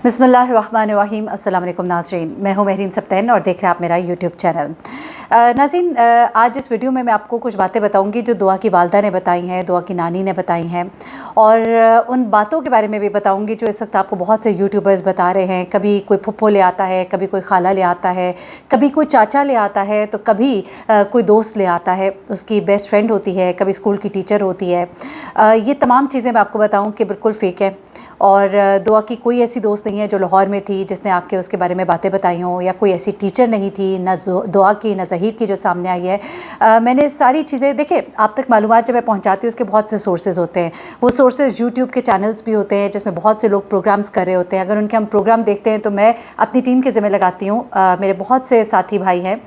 बिस्मिल्लाहिर्रहमानिर्रहीम। अस्सलाम वालेकुम नाज़रीन, मैं हूँ महरीन सब्तैन और देख रहे हैं आप मेरा यूट्यूब चैनल। नाज़रीन, आज इस वीडियो में मैं आपको कुछ बातें बताऊँगी जो दुआ की वालदा ने बताई हैं, दुआ की नानी ने बताई हैं, और उन बातों के बारे में भी बताऊँगी जो इस वक्त आपको बहुत से यूट्यूबर्स बता रहे हैं। कभी कोई फुप्पो ले आता है, कभी कोई खाला ले आता है, कभी कोई चाचा ले आता है, तो कभी कोई दोस्त ले आता है, उसकी बेस्ट फ्रेंड होती है, कभी स्कूल की टीचर होती है। ये तमाम चीज़ें मैं आपको बताऊँ कि बिल्कुल फ़ेक है, और दुआ की कोई ऐसी दोस्त नहीं है जो लाहौर में थी जिसने आपके उसके बारे में बातें बताई हों, या कोई ऐसी टीचर नहीं थी, न दुआ की न ज़हीर की जो सामने आई है। मैंने सारी चीज़ें देखे, आप तक मालूमात जब मैं पहुंचाती हूँ उसके बहुत से सोर्सेज होते हैं। वो सोर्सेज यूट्यूब के चैनल्स भी होते हैं जिसमें बहुत से लोग प्रोग्राम्स कर रहे होते हैं। अगर उनके हम प्रोग्राम देखते हैं तो मैं अपनी टीम के ज़िम्मे लगाती हूँ। मेरे बहुत से साथी भाई हैं,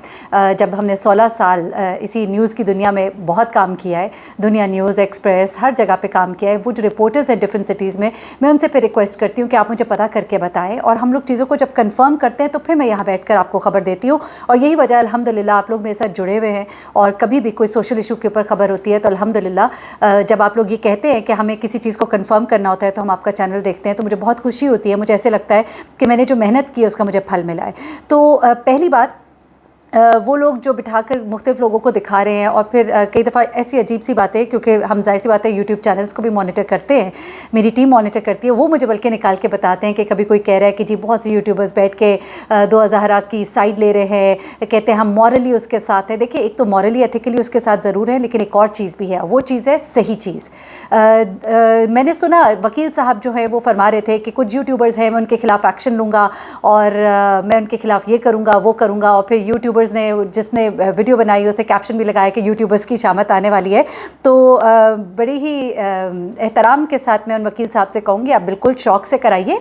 जब हमने 16 साल इसी न्यूज़ की दुनिया में बहुत काम किया है, दुनिया न्यूज़, एक्सप्रेस, हर जगह पर काम किया है। वो जो रिपोर्टर्स हैं डिफरेंट सिटीज़ में, मैं उनसे फिर रिक्वेस्ट करती हूँ कि आप मुझे पता करके बताएं, और हम लोग चीज़ों को जब कंफर्म करते हैं तो फिर मैं यहाँ बैठकर आपको खबर देती हूँ। और यही वजह अल्हम्दुलिल्लाह आप लोग मेरे साथ जुड़े हुए हैं, और कभी भी कोई सोशल इशू के ऊपर खबर होती है तो अल्हम्दुलिल्लाह जब आप लोग ये कहते हैं कि हमें किसी चीज़ को कंफर्म करना होता है तो हम आपका चैनल देखते हैं, तो मुझे बहुत खुशी होती है। मुझे ऐसे लगता है कि मैंने जो मेहनत की है उसका मुझे फल मिला है। तो पहली बात, वो लोग जो बिठाकर मुख्तलिफ़ लोगों को दिखा रहे हैं, और फिर कई दफ़ा ऐसी अजीब सी बातें, क्योंकि हम ज़ाहिर सी बात है यूट्यूब चैनल्स को भी मॉनिटर करते हैं, मेरी टीम मॉनिटर करती है, वो मुझे बल्कि निकाल के बताते हैं कि कभी कोई कह रहा है कि जी बहुत से यूट्यूबर्स बैठ के दुआ ज़हरा की साइड ले रहे हैं, कहते हैं हम मॉरली उसके साथ हैं। देखिए, एक तो मॉरली एथिकली उसके साथ ज़रूर है, लेकिन एक और चीज़ भी है, वो चीज़ है सही चीज़। मैंने सुना वकील साहब जो है वो फरमा रहे थे कि कुछ यूट्यूबर्स हैं, मैं उनके ख़िलाफ़ एक्शन लूँगा, और मैं उनके ख़िलाफ़ ये करूँगा वो करूँगा। और फिर यूट्यूबर्स ने, जिसने वीडियो बनाई उसने कैप्शन भी लगाया कि यूट्यूबर्स की शामत आने वाली है। तो बड़ी ही एहतराम के साथ मैं उन वकील साहब से कहूँगी, आप बिल्कुल शौक़ से कराइए।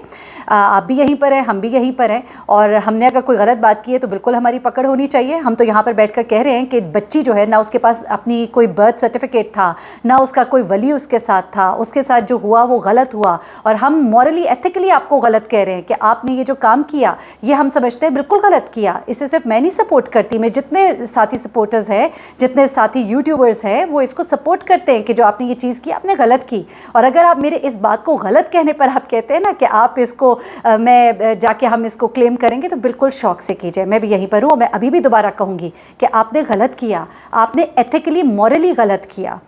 आप भी यहीं पर हैं, हम भी यहीं पर हैं, और हमने अगर कोई गलत बात की है तो बिल्कुल हमारी पकड़ होनी चाहिए। हम तो यहाँ पर बैठकर कह रहे हैं कि बच्ची जो है ना, उसके पास अपनी कोई बर्थ सर्टिफिकेट था, ना उसका कोई वली उसके साथ था, उसके साथ जो हुआ वो गलत हुआ, और हम मॉरली एथिकली आपको गलत कह रहे हैं कि आपने ये जो काम किया ये हम समझते हैं बिल्कुल गलत किया। इसे सिर्फ मैं नहीं सपोर्ट करती, मैं जितने साथी सपोर्टर्स हैं, जितने साथी यूट्यूबर्स हैं, वो इसको सपोर्ट करते हैं कि जो आपने ये चीज़ की आपने गलत की। और अगर आप मेरे इस बात को गलत कहने पर आप कहते हैं ना कि आप इसको मैं जाके हम इसको क्लेम करेंगे, तो बिल्कुल शौक से कीजिए। मैं भी यहीं पर हूँ, मैं अभी भी दोबारा कहूँगी कि आपने गलत किया, आपने एथिकली मॉरली गलत किया।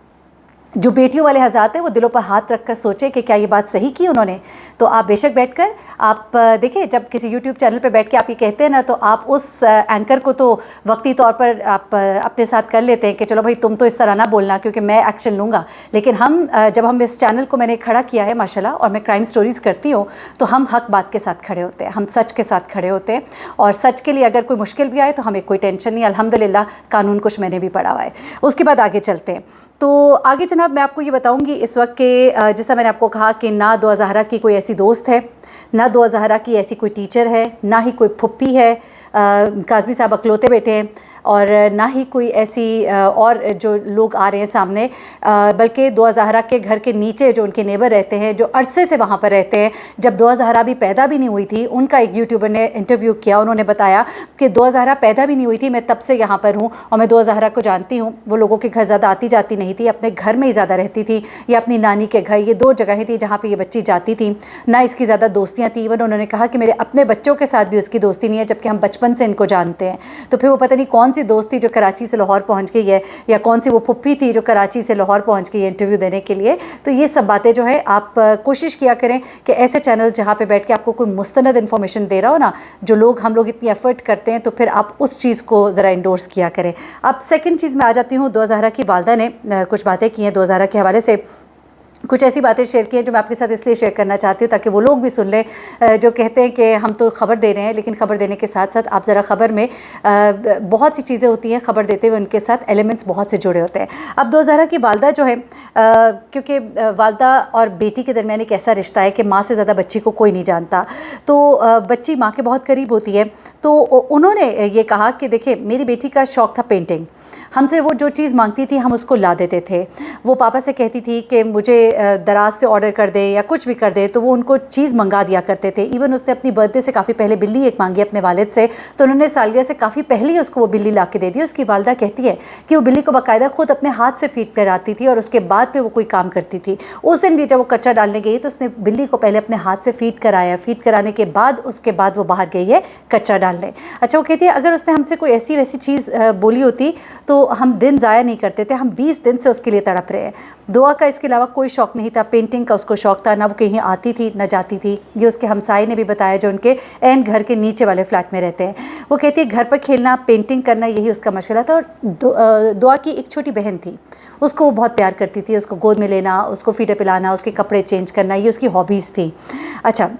जो बेटियों वाले हज़रात हैं वो दिलों पर हाथ रखकर सोचे कि क्या ये बात सही की उन्होंने। तो आप बेशक बैठकर आप देखिए, जब किसी यूट्यूब चैनल पे बैठ के आप ये कहते हैं ना, तो आप उस एंकर को तो वक्ती तौर पर आप अपने साथ कर लेते हैं कि चलो भाई तुम तो इस तरह ना बोलना क्योंकि मैं एक्शन लूँगा। लेकिन हम जब हम इस चैनल को मैंने खड़ा किया है माशाल्लाह, और मैं क्राइम स्टोरीज़ करती हूँ, तो हम हक बात के साथ खड़े होते हैं, हम सच के साथ खड़े होते हैं, और सच के लिए अगर कोई मुश्किल भी आए तो हमें कोई टेंशन नहीं। अल्हम्दुलिल्लाह कानून कुछ मैंने भी पढ़ा हुआ है। उसके बाद आगे चलते हैं। तो आगे जनाब मैं आपको ये बताऊंगी इस वक्त के, जैसा मैंने आपको कहा कि ना दुआ ज़हरा की कोई ऐसी दोस्त है, ना दुआ ज़हरा की ऐसी कोई टीचर है, ना ही कोई फुप्पी है, काज़मी साहब अकलौते बेटे हैं, और ना ही कोई ऐसी और जो लोग आ रहे हैं सामने, बल्कि दुआ ज़हरा के घर के नीचे जो उनके नेबर रहते हैं, जो अरसे से वहाँ पर रहते हैं, जब दुआ ज़हरा भी पैदा भी नहीं हुई थी, उनका एक यूट्यूबर ने इंटरव्यू किया, उन्होंने बताया कि दुआ ज़हरा पैदा भी नहीं हुई थी, मैं तब से यहाँ पर हूँ, और मैं दुआ ज़हरा को जानती हूँ। वो लोगों के घर ज़्यादा आती जाती नहीं थी, अपने घर में ही ज़्यादा रहती थी, या अपनी नानी के घर। ये दो जगहें थी जहाँ पर ये बच्ची जाती थी, ना इसकी ज़्यादा दोस्तियाँ थी। इवन उन्होंने कहा कि मेरे अपने बच्चों के साथ भी उसकी दोस्ती नहीं है, जबकि हम बचपन से इनको जानते हैं। तो फिर वो पता नहीं कौन सी दोस्त थी जो कराची से लाहौर पहुंच गई है, या कौन सी वो फुप्पी थी जो कराची से लाहौर पहुंच गई है इंटरव्यू देने के लिए। तो ये सब बातें जो है आप कोशिश किया करें कि ऐसे चैनल जहाँ पे बैठ के आपको कोई मुस्तनद इन्फॉर्मेशन दे रहा हो ना, जो लोग हम लोग इतनी एफर्ट करते हैं, तो फिर आप उस चीज़ को ज़रा इंडोर्स किया करें। अब सेकंड चीज़ में आ जाती हूँ, दुआ ज़हरा की वालदा ने कुछ बातें की हैं, दुआ ज़हरा के हवाले से कुछ ऐसी बातें शेयर की हैं जो मैं आपके साथ इसलिए शेयर करना चाहती हूँ ताकि वो लोग भी सुन लें जो कहते हैं कि हम तो ख़बर दे रहे हैं, लेकिन ख़बर देने के साथ साथ आप ज़रा ख़बर में बहुत सी चीज़ें होती हैं, ख़बर देते हुए उनके साथ एलिमेंट्स बहुत से जुड़े होते हैं। अब दुआ ज़हरा की वालदा जो है, क्योंकि वालदा और बेटी के दरमियान एक ऐसा रिश्ता है कि माँ से ज़्यादा बच्ची को कोई नहीं जानता, तो बच्ची माँ के बहुत करीब होती है। तो उन्होंने ये कहा कि देखिए, मेरी बेटी का शौक़ था पेंटिंग, हमसे वो जो चीज़ मांगती थी हम उसको ला देते थे। वो पापा से कहती थी कि मुझे दराज से ऑर्डर कर दे या कुछ भी कर दे तो वो उनको चीज़ मंगा दिया करते थे। इवन उसने अपनी बर्थडे से काफ़ी पहले बिल्ली एक मांगी अपने वालिद से, तो उन्होंने सालगिरह से काफ़ी पहले ही उसको वो बिल्ली ला के दे दी। उसकी वालदा कहती है कि वो बिल्ली को बाकायदा खुद अपने हाथ से फीड कराती थी और उसके बाद पे वो कोई काम करती थी। उस दिन भी जब वो कचरा डालने गई तो उसने बिल्ली को पहले अपने हाथ से फीड कराया, फीड कराने के बाद उसके बाद वो बाहर गई है कचरा डालने। अच्छा, वो कहती है अगर उसने हमसे कोई ऐसी वैसी चीज़ बोली होती तो हम दिन ज़ाया नहीं करते थे, हम 20 दिन से उसके लिए तड़प रहे हैं। दुआ का इसके अलावा कोई शौक़ नहीं था, पेंटिंग का उसको शौक़ था, ना वो कहीं आती थी ना जाती थी। ये उसके हमसाये ने भी बताया जो उनके एन घर के नीचे वाले फ्लैट में रहते हैं। वो कहती है घर पर खेलना, पेंटिंग करना यही उसका मशगला था। और दुआ की एक छोटी बहन थी, उसको वो बहुत प्यार करती थी, उसको गोद में लेना, उसको फीडर पिलाना, उसके कपड़े चेंज करना, ये उसकी हॉबीज़ थी। अच्छा,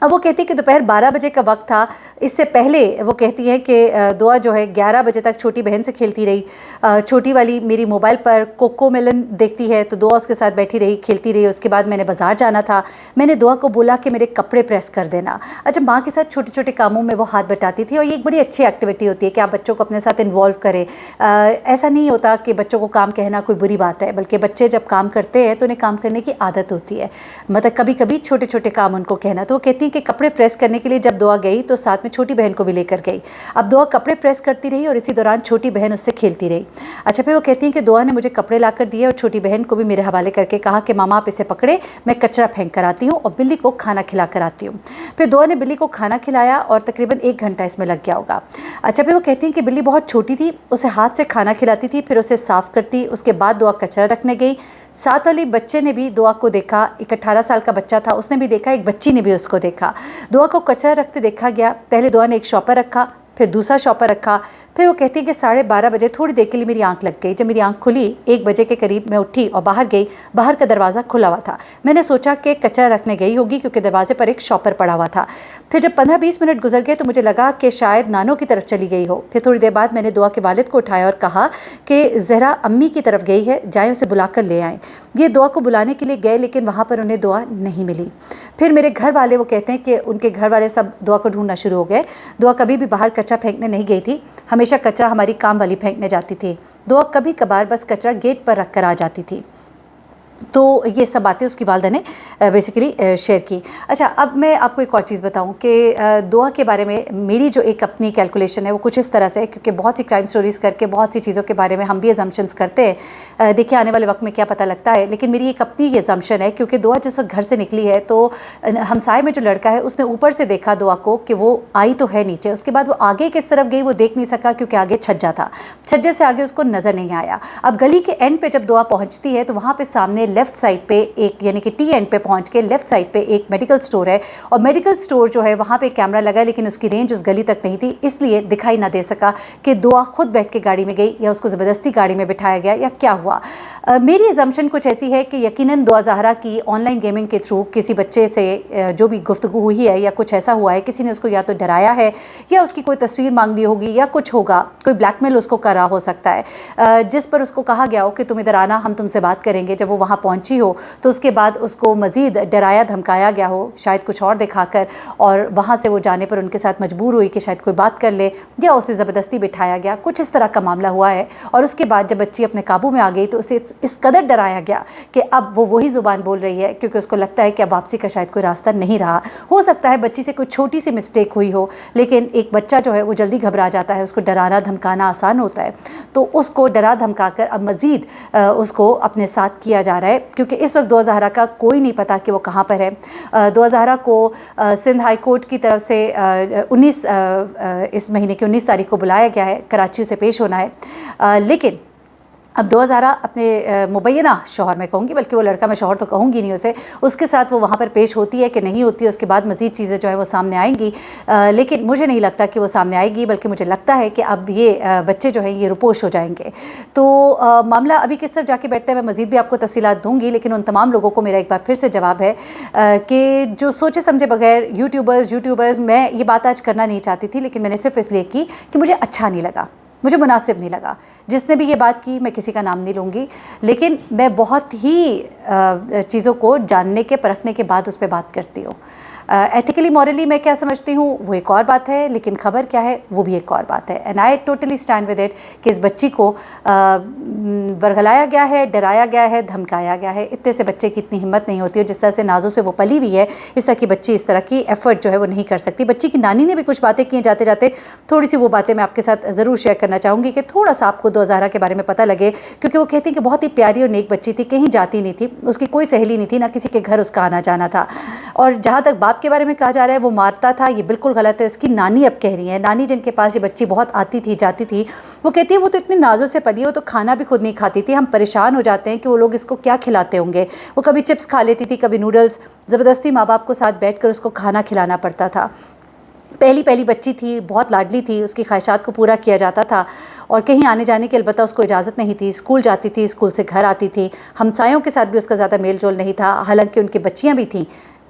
अब वो कहती है कि दोपहर 12 बजे का वक्त था। इससे पहले वो कहती है कि दुआ जो है 11 बजे तक छोटी बहन से खेलती रही। छोटी वाली मेरी मोबाइल पर कोको मेलन देखती है तो दुआ उसके साथ बैठी रही, खेलती रही। उसके बाद मैंने बाज़ार जाना था, मैंने दुआ को बोला कि मेरे कपड़े प्रेस कर देना। अच्छा, माँ के साथ छोटे छोटे कामों में वो हाथ बटाती थी और ये एक बड़ी अच्छी एक्टिविटी होती है कि आप बच्चों को अपने साथ इन्वॉल्व करें। ऐसा नहीं होता कि बच्चों को काम कहना कोई बुरी बात है, बल्कि बच्चे जब काम करते हैं तो उन्हें काम करने की आदत होती है, मतलब कभी कभी छोटे छोटे काम उनको कहना। तो वो कहती कि कपड़े प्रेस करने के लिए जब दुआ गई तो साथ में छोटी बहन को भी लेकर गई। अब दुआ कपड़े प्रेस करती रही और इसी दौरान छोटी बहन उससे खेलती रही। अच्छा, फिर वो कहती हैं कि दुआ ने मुझे कपड़े ला कर दिए और छोटी बहन को भी मेरे हवाले करके कहा कि मामा आप इसे पकड़े, मैं कचरा फेंक कर आती हूँ और बिल्ली को खाना खिला कर आती हूँ। फिर दुआ ने बिल्ली को खाना खिलाया और तकरीबन 1 घंटा इसमें लग गया होगा। अच्छा, फिर वो कहती हैं कि बिल्ली बहुत छोटी थी, उसे हाथ से खाना खिलाती थी, फिर उसे साफ़ करती। उसके बाद दुआ कचरा रखने गई। साथ वाली बच्चे ने भी दुआ को देखा, एक 18 साल का बच्चा था, उसने भी देखा, एक बच्ची ने भी उसको देखा। दुआ को कचरा रखते देखा गया। पहले दुआ ने एक शॉपर रखा, फिर दूसरा शॉपर रखा। फिर वो कहती है कि 12:30 बजे थोड़ी देर के लिए मेरी आंख लग गई। जब मेरी आंख खुली 1 बजे के करीब मैं उठी और बाहर गई। बाहर का दरवाज़ा खुला हुआ था। मैंने सोचा कि कचरा रखने गई होगी क्योंकि दरवाजे पर एक शॉपर पड़ा हुआ था। फिर जब 15-20 मिनट गुजर गए तो मुझे लगा कि शायद नानों की तरफ चली गई हो। फिर थोड़ी देर बाद मैंने दुआ के वालिद को उठाया और कहा कि ज़हरा अम्मी की तरफ गई है, जाएँ उसे बुला कर ले आएँ। ये दुआ को बुलाने के लिए गए लेकिन वहाँ पर उन्हें दुआ नहीं मिली। फिर मेरे घर वाले, वो कहते हैं कि उनके घर वाले सब दुआ को ढूंढना शुरू हो गए। दुआ कभी भी बाहर कचरा फेंकने नहीं गई थी, हमेशा कचरा हमारी काम वाली फेंकने जाती थी। दुआ कभी कभार बस कचरा गेट पर रख कर आ जाती थी। तो ये सब बातें उसकी वालदा ने बेसिकली शेयर की। अच्छा, अब मैं आपको एक और चीज़ बताऊं कि दुआ के बारे में मेरी जो एक अपनी कैलकुलेशन है वो कुछ इस तरह से है, क्योंकि बहुत सी क्राइम स्टोरीज़ करके बहुत सी चीज़ों के बारे में हम भी अजम्पशंस करते हैं। देखिए आने वाले वक्त में क्या पता लगता है, लेकिन मेरी एक अपनी ये अजम्पशन है क्योंकि दुआ जिस वक्त घर से निकली है तो हमसाए में जो लड़का है उसने ऊपर से देखा दुआ को कि वो आई तो है नीचे। उसके बाद वो आगे किस तरफ गई वो देख नहीं सका क्योंकि आगे छज्जा था, छज्जे से आगे उसको नज़र नहीं आया। अब गली के एंड पे जब दुआ पहुँचती है तो वहाँ पर सामने लेफ़्ट साइड पे एक, यानी कि टी एंड पे पहुंच के लेफ्ट साइड पे एक मेडिकल स्टोर है और मेडिकल स्टोर जो है वहाँ पे कैमरा लगा है लेकिन उसकी रेंज उस गली तक नहीं थी, इसलिए दिखाई ना दे सका कि दुआ खुद बैठ के गाड़ी में गई या उसको ज़बरदस्ती गाड़ी में बिठाया गया या क्या हुआ। मेरी अजम्पशन कुछ ऐसी है कि यकीनन दुआ ज़हरा की ऑनलाइन गेमिंग के थ्रू किसी बच्चे से जो भी गुफ्तगू हुई है या कुछ ऐसा हुआ है, किसी ने उसको या तो डराया है या उसकी कोई तस्वीर मांग ली होगी या कुछ होगा, कोई ब्लैकमेल उसको करा हो सकता है, जिस पर उसको कहा गया हो कि तुम इधर आना, हम तुमसे बात करेंगे। जब वो वहाँ पहुँची हो तो उसके बाद उसको मज़ीद डराया धमकाया गया हो, शायद कुछ और दिखाकर, और वहाँ से वो जाने पर उनके साथ मजबूर हुई कि शायद कोई बात कर ले या उसे ज़बरदस्ती बिठाया गया, कुछ इस तरह का मामला हुआ है। और उसके बाद जब बच्ची अपने काबू में आ गई तो उसे इस कदर डराया गया कि अब वो वही ज़ुबान बोल रही है क्योंकि उसको लगता है कि अब वापसी का शायद कोई रास्ता नहीं रहा। हो सकता है बच्ची से कोई छोटी सी मिस्टेक हुई हो, लेकिन एक बच्चा जो है वो जल्दी घबरा जाता है, उसको डराना धमकाना आसान होता है, तो उसको डरा धमका कर अब मज़ीद उसको अपने साथ किया जा रहा है। क्योंकि इस वक्त दुआ ज़हरा का कोई नहीं पता कि वो कहाँ पर है। दुआ ज़हरा को सिंध हाई कोर्ट की तरफ से 19 इस महीने की 19 तारीख को बुलाया गया है, कराची से पेश होना है। लेकिन अब दुआ ज़हरा अपने मुबैना शौहर, मैं कहूँगी, बल्कि वो लड़का मैं शौहर तो कहूँगी नहीं उसे, उसके साथ वो वहाँ पर पेश होती है कि नहीं होती है, उसके बाद मज़ीद चीज़ें जो है वो सामने आएंगी। लेकिन मुझे नहीं लगता कि वो सामने आएगी, बल्कि मुझे लगता है कि अब ये बच्चे जो हैं ये रुपोश हो जाएंगे। तो मामला अभी किस तरफ जाके बैठता है मैं मज़ीद भी आपको तफसीलात दूँगी, लेकिन उन तमाम लोगों को मेरा एक बार फिर से जवाब है कि जो सोचे समझे बगैर यूट्यूबर्स, मैं ये बात आज करना नहीं चाहती थी, लेकिन मैंने सिर्फ इसलिए की कि मुझे अच्छा नहीं लगा, मुझे मुनासिब नहीं लगा। जिसने भी ये बात की, मैं किसी का नाम नहीं लूँगी, लेकिन मैं बहुत ही चीज़ों को जानने के परखने के बाद उस पर बात करती हूँ। एथिकली मॉरली मैं क्या समझती हूँ वो एक और बात है, लेकिन खबर क्या है वो भी एक और बात है। And I totally stand with it कि इस बच्ची को वर्गलाया गया है, डराया गया है, धमकाया गया है। इतने से बच्चे की इतनी हिम्मत नहीं होती है, जिस तरह से नाजों से वो पली हुई है इस तरह की बच्ची इस तरह की एफर्ट जो है वो नहीं कर सकती। बच्ची की नानी ने भी कुछ बातें की हैं, जाते जाते थोड़ी सी वो बातें मैं आपके साथ ज़रूर शेयर करना चाहूँगी कि थोड़ा सा आपको 2000 के बारे में पता लगे, क्योंकि वो कहती हैं कि बहुत ही प्यारी और नेक बच्ची थी, कहीं जाती नहीं थी, उसकी कोई सहेली नहीं थी, ना किसी के घर उसका आना जाना था। और जहाँ तक बाप के बारे में कहा जा रहा है वो मारता था, ये बिल्कुल गलत है। इसकी नानी अब कह रही है, नानी जिनके पास ये बच्ची बहुत आती थी जाती थी, वो कहती है वो तो इतनी नाजों से पली, वो तो खाना भी खुद नहीं खाती थी। हम परेशान हो जाते हैं कि वो लोग इसको क्या खिलाते होंगे। वो कभी चिप्स खा लेती थी, कभी नूडल्स, ज़बरदस्ती माँ बाप को साथ बैठकर उसको खाना खिलाना पड़ता था। पहली बच्ची थी, बहुत लाडली थी, उसकी ख्वाहिशात को पूरा किया जाता था और कहीं आने जाने की अलबत्ता उसको इजाज़त नहीं थी। स्कूल जाती थी, स्कूल से घर आती थी, हमसायों के साथ भी उसका ज़्यादा मेल जोल नहीं था, हालांकि उनकी बच्चियाँ भी थीं,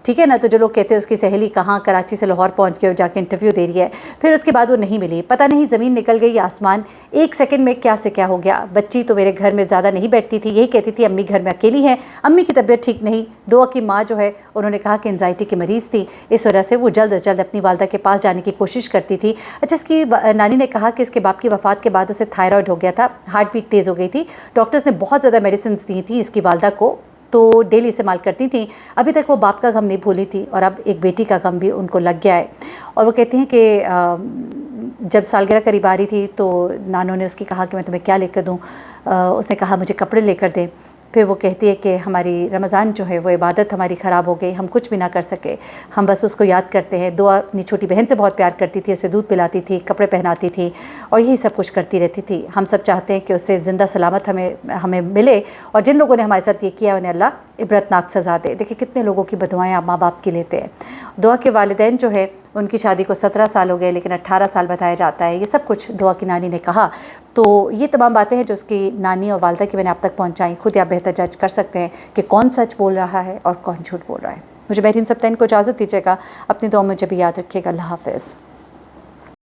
ठीक है ना। तो जो लोग कहते हैं उसकी सहेली कहाँ, कराची से लाहौर पहुँच के जाके इंटरव्यू दे रही है, फिर उसके बाद वो नहीं मिली। पता नहीं ज़मीन निकल गई आसमान, एक सेकंड में क्या से क्या हो गया। बच्ची तो मेरे घर में ज़्यादा नहीं बैठती थी, यही कहती थी अम्मी घर में अकेली है, अम्मी की तबीयत ठीक नहीं। दुआ की माँ जो है उन्होंने कहा कि एंजाइटी की मरीज़ थी, इस वजह से वो जल्द अज जल्द अपनी वालदा के पास जाने की कोशिश करती थी। अच्छा, इसकी नानी ने कहा कि इसके बाप की वफ़ात के बाद उसे थायराइड हो गया था, हार्ट बीट तेज़ हो गई थी, डॉक्टर्स ने बहुत ज़्यादा मेडिसिन दी थी इसकी वालदा को, तो डेली इस्तेमाल करती थी। अभी तक वो बाप का गम नहीं भूली थी और अब एक बेटी का गम भी उनको लग गया है। और वो कहती हैं कि जब सालगिरह करीब आ रही थी तो नानों ने उसकी कहा कि मैं तुम्हें क्या लेकर दूँ। उसने कहा मुझे कपड़े लेकर दे। फिर वो कहती है कि हमारी रमज़ान जो है वो इबादत हमारी ख़राब हो गई, हम कुछ भी ना कर सके, हम बस उसको याद करते हैं। दुआ अपनी छोटी बहन से बहुत प्यार करती थी, उसे दूध पिलाती थी, कपड़े पहनाती थी और यही सब कुछ करती रहती थी। हम सब चाहते हैं कि उससे ज़िंदा सलामत हमें मिले और जिन लोगों ने हमारे साथ ये किया उन्हें अल्लाह इबरतनाक सज़ा दे। देखिए कितने लोगों की बदुआएँ आप माँ बाप की लेते हैं। दुआ के वालिदैन जो है उनकी शादी को 17 साल हो गए लेकिन 18 साल बताया जाता है। ये सब कुछ दुआ की नानी ने कहा। तो ये तमाम बातें हैं जो उसकी नानी और वालदा की मैंने आप तक पहुंचाई। खुद आप बेहतर जज कर सकते हैं कि कौन सच बोल रहा है और कौन झूठ बोल रहा है। मुझे महरीन सब्तैन को इजाज़त दीजिएगा। अपनी दुआ में जब याद रखिएगा। अल्लाह हाफ़िज़।